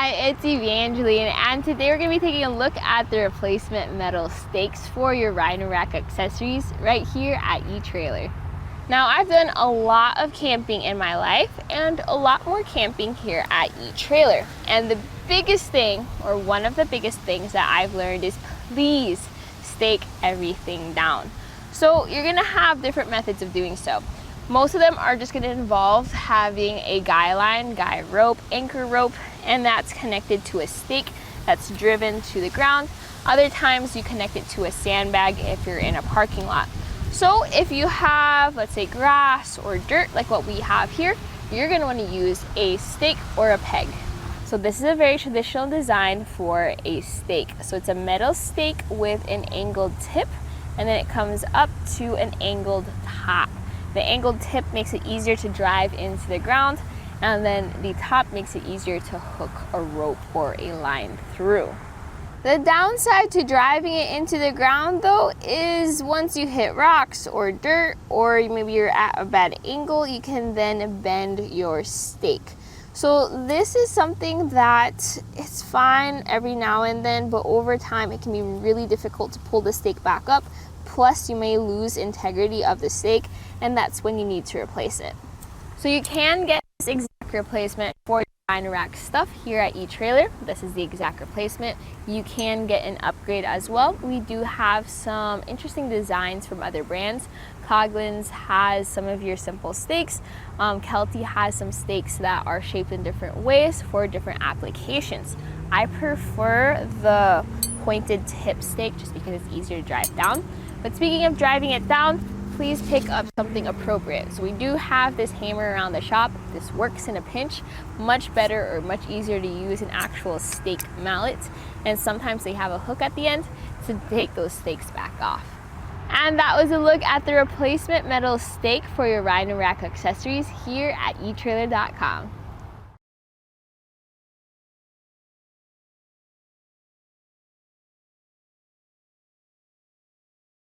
Hi, it's Evangeline, and today we're going to be taking a look at the replacement metal stakes for your Rhino-Rack accessories right here at etrailer. Now, I've done a lot of camping in my life and a lot more camping here at etrailer. And the biggest thing, or one of the biggest things that I've learned is please stake everything down. So you're going to have different methods of doing so. Most of them are just going to involve having a guideline, guide rope, anchor rope, and that's connected to a stake that's driven to the ground. Other times you connect it to a sandbag if you're in a parking lot. So if you have, let's say, grass or dirt like what we have here, you're going to want to use a stake or a peg. So this is a very traditional design for a stake. So it's a metal stake with an angled tip, and then it comes up to an angled top. The angled tip makes it easier to drive into the ground, and then the top makes it easier to hook a rope or a line through. The downside to driving it into the ground though is once you hit rocks or dirt, or maybe you're at a bad angle, you can then bend your stake. So this is something that it's fine every now and then, but over time it can be really difficult to pull the stake back up. Plus you may lose integrity of the stake, and that's when you need to replace it. So you can get this exact replacement for Rhino Rack stuff here at etrailer. This is the exact replacement. You can get an upgrade as well. We do have some interesting designs from other brands. Coghlan's has some of your simple stakes. Kelty has some stakes that are shaped in different ways for different applications. I prefer the pointed tip stake just because it's easier to drive down. But speaking of driving it down, please pick up something appropriate. So we do have this hammer around the shop. This works in a pinch, much better or much easier to use an actual stake mallet. And sometimes they have a hook at the end to take those stakes back off. And that was a look at the replacement metal stake for your Rhino Rack accessories here at etrailer.com.